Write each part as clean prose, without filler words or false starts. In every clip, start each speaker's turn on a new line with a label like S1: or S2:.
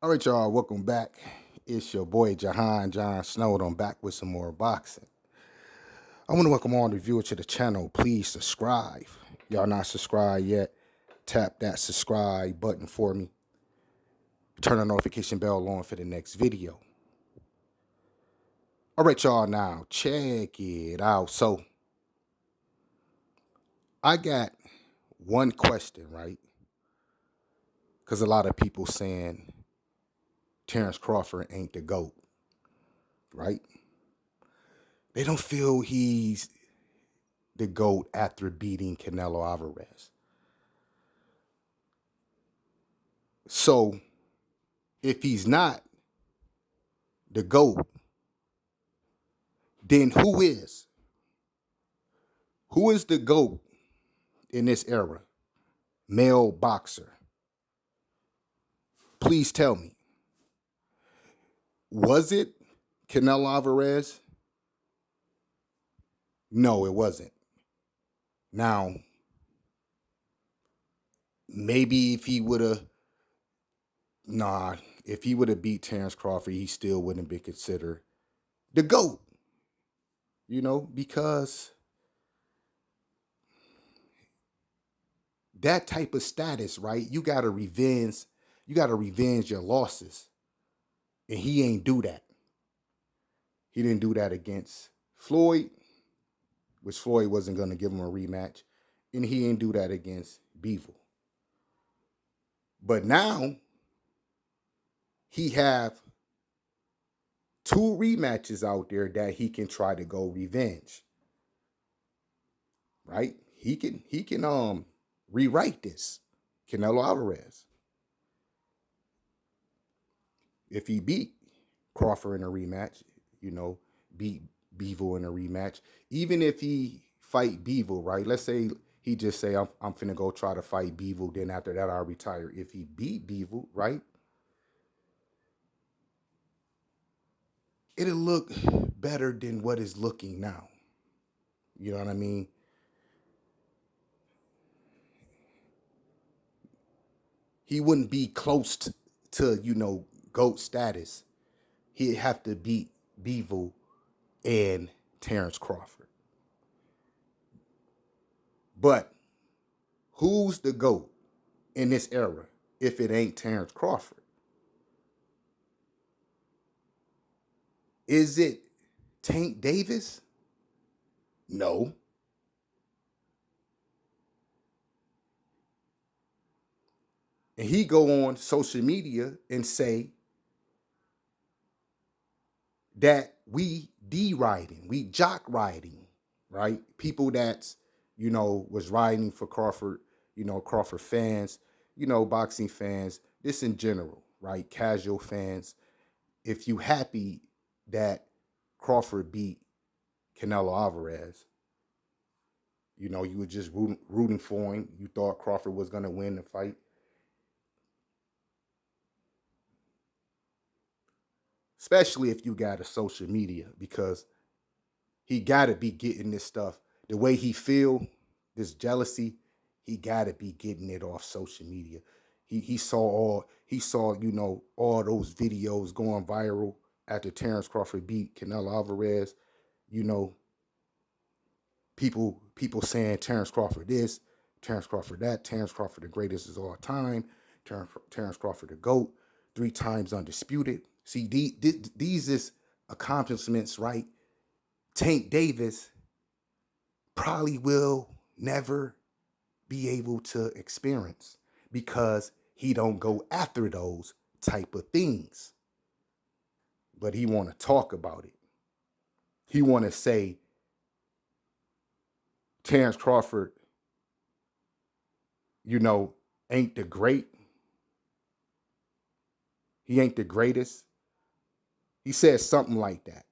S1: All right, y'all, welcome back. It's your boy John Snowden. I'm back with some more boxing. I want to welcome all the viewers to the channel. Please subscribe. Y'all not subscribed yet? Tap that subscribe button for me. Turn the notification bell on for the next video. All right, y'all, now check it out. So I got one question, right? Because a lot of people saying Terence Crawford ain't the GOAT, right? They don't feel he's the GOAT after beating Canelo Alvarez. So if he's not the GOAT, then who is? Who is the GOAT in this era? Male boxer. Please tell me. Was it Canelo Alvarez? No, it wasn't. Now, maybe if he would have, nah, if he would have beat Terence Crawford, he still wouldn't have been considered the GOAT, because that type of status, right? You gotta revenge your losses. And he ain't do that. He didn't do that against Floyd, which Floyd wasn't gonna give him a rematch. And he ain't do that against Beevil. But now he have two rematches out there that he can try to go revenge. Right? He can rewrite this. Canelo Alvarez. If he beat Crawford in a rematch, beat Beevil in a rematch, even if he fight Beevil, right? Let's say he just say, I'm finna go try to fight Beevil, then after that I'll retire. If he beat Beevil, right? It'll look better than what is looking now. You know what I mean? He wouldn't be close to GOAT status. He'd have to beat Beevil and Terence Crawford. But who's the GOAT in this era if it ain't Terence Crawford? Is it Tank Davis? No. And he go on social media and say that we D-riding, we jock riding, right? People that's, was riding for Crawford, Crawford fans, boxing fans, this in general, right? Casual fans. If you happy that Crawford beat Canelo Alvarez, you were just rooting for him. You thought Crawford was going to win the fight. Especially if you got a social media, because he got to be getting this stuff the way he feel, this jealousy. He got to be getting it off social media. He saw all those videos going viral after Terence Crawford beat Canelo Alvarez. You know, people saying Terence Crawford this, Terence Crawford that, Terence Crawford the greatest of all time, Terence Crawford the GOAT, 3 times undisputed. See, these is accomplishments, right? Tank Davis probably will never be able to experience because he don't go after those type of things. But he want to talk about it. He want to say Terence Crawford, ain't the great. He ain't the greatest. He said something like that,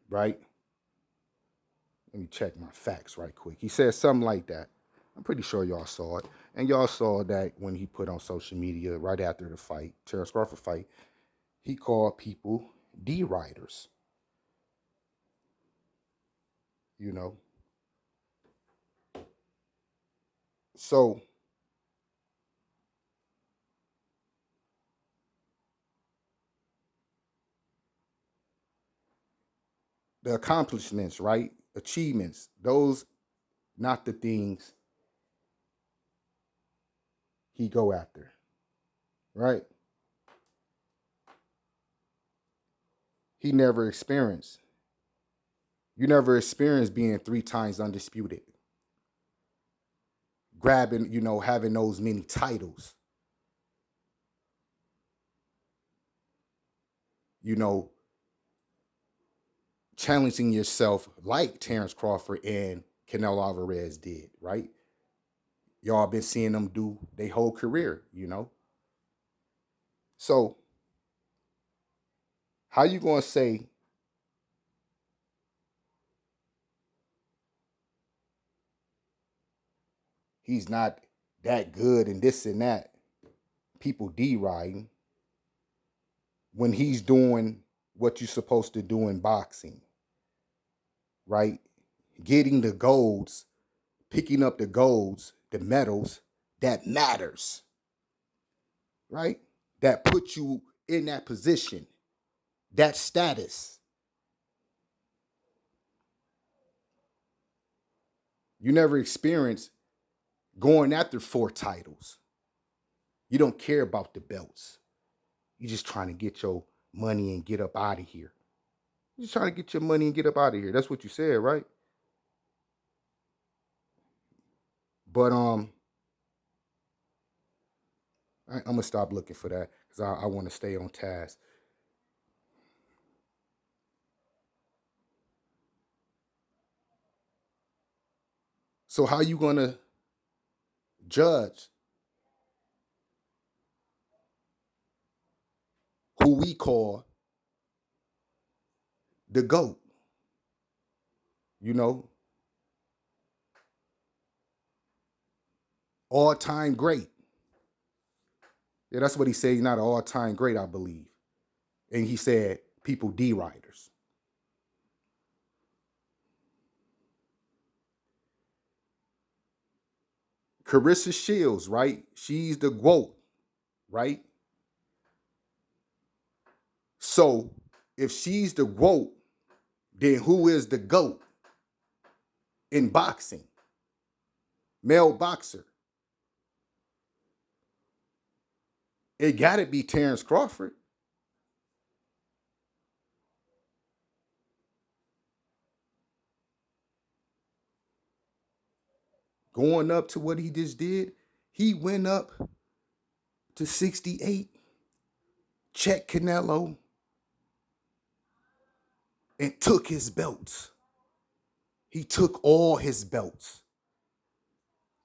S1: right? Let me check my facts right quick. He said something like that. I'm pretty sure y'all saw it. And y'all saw that when he put on social media right after the fight, Terence Crawford fight, he called people D-riders, you know. So the accomplishments, right? Achievements, those not the things he go after, right? He never experienced. You never experienced being 3 times undisputed, grabbing, having those many titles, you know, challenging yourself like Terence Crawford and Canelo Alvarez did, right? Y'all been seeing them do their whole career. So how you gonna say he's not that good and this and that? People deriding when he's doing what you're supposed to do in boxing, right? Getting the golds, picking up the golds, the medals that matters, right? That put you in that position, that status. You never experienced going after 4 titles. You don't care about the belts. You're just trying to get your money and get up out of here. You're just trying to get your money and get up out of here. That's what you said, right? But I'm gonna stop looking for that because I want to stay on task. So how you gonna judge who we call the GOAT? You know, all time great. Yeah, that's what he said. He's not an all time great, I believe. And he said people deriders. Carissa Shields, right? She's the GOAT, right? So if she's the GOAT, then who is the GOAT in boxing? Male boxer. It gotta be Terence Crawford. Going up to what he just did, he went up to 68, checked Canelo, and took his belts. He took all his belts.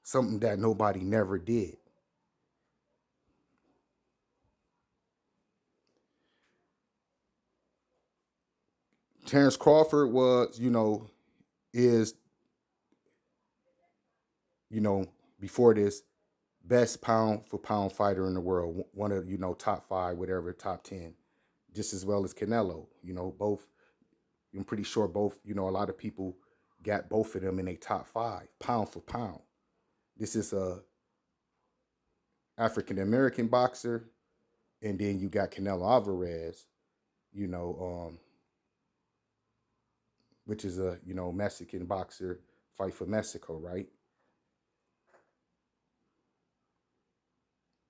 S1: Something that nobody never did. Terence Crawford was, is, you know, before this, best pound for pound fighter in the world. One of, top 5, whatever, top 10. Just as well as Canelo. Both, I'm pretty sure both, a lot of people got both of them in a top 5, pound for pound. This is a African American boxer, and then you got Canelo Alvarez, you know, um, which is a Mexican boxer, fight for Mexico, right?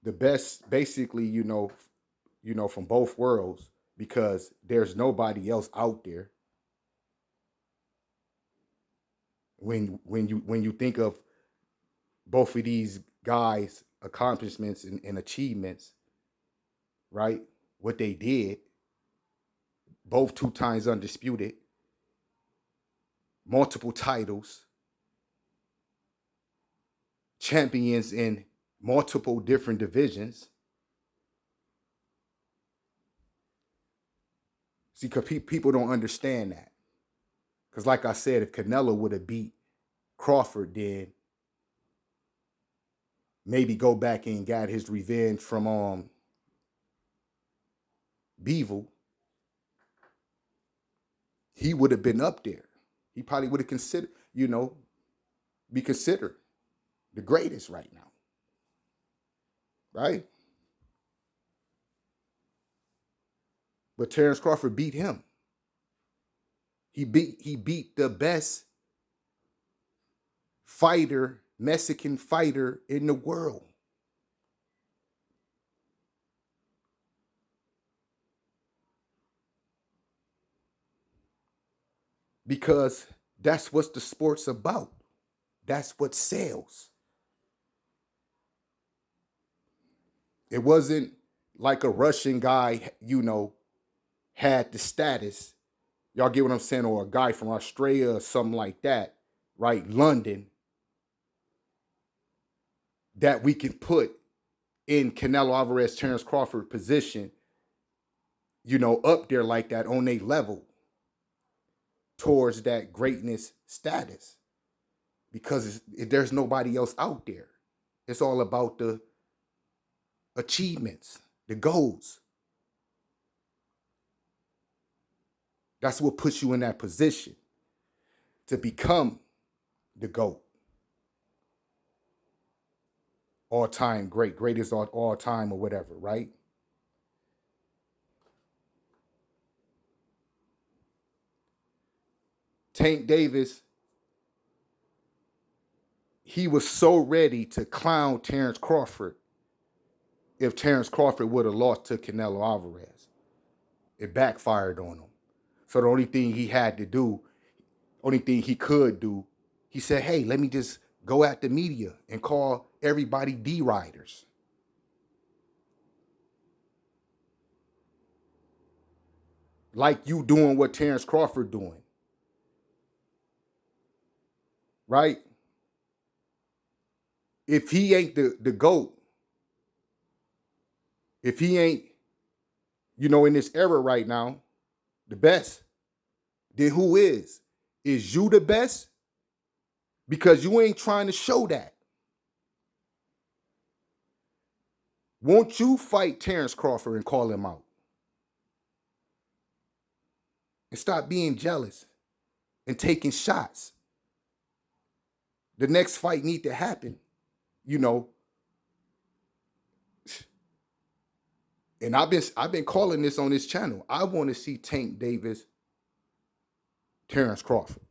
S1: The best, basically, from both worlds, because there's nobody else out there. When you think of both of these guys' accomplishments and achievements, right? What they did, both 2 times undisputed, multiple titles, champions in multiple different divisions. See, because people don't understand that. Because, like I said, if Canelo would have beat Crawford, then maybe go back and got his revenge from Beevil, he would have been up there. He probably would have considered, be considered the greatest right now, right? But Terence Crawford beat him. He beat the best fighter, Mexican fighter in the world. Because that's what the sport's about. That's what sells. It wasn't like a Russian guy, had the status. Y'all get what I'm saying? Or a guy from Australia or something like that, right? London, that we can put in Canelo Alvarez, Terence Crawford position, up there like that on a level towards that greatness status. Because there's nobody else out there. It's all about the achievements, the goals. That's what puts you in that position to become the GOAT. All time great, greatest all time or whatever, right? Tank Davis, he was so ready to clown Terence Crawford if Terence Crawford would have lost to Canelo Alvarez. It backfired on him. So the only thing he had to do, only thing he could do, he said, hey, let me just go at the media and call everybody D-riders. Like you doing what Terence Crawford doing. Right? If he ain't the GOAT, if he ain't, in this era right now, the best, then who is? Is you the best? Because you ain't trying to show that. Won't you fight Terence Crawford and call him out? And stop being jealous and taking shots. The next fight need to happen, And I've been calling this on this channel. I want to see Tank Davis, Terence Crawford.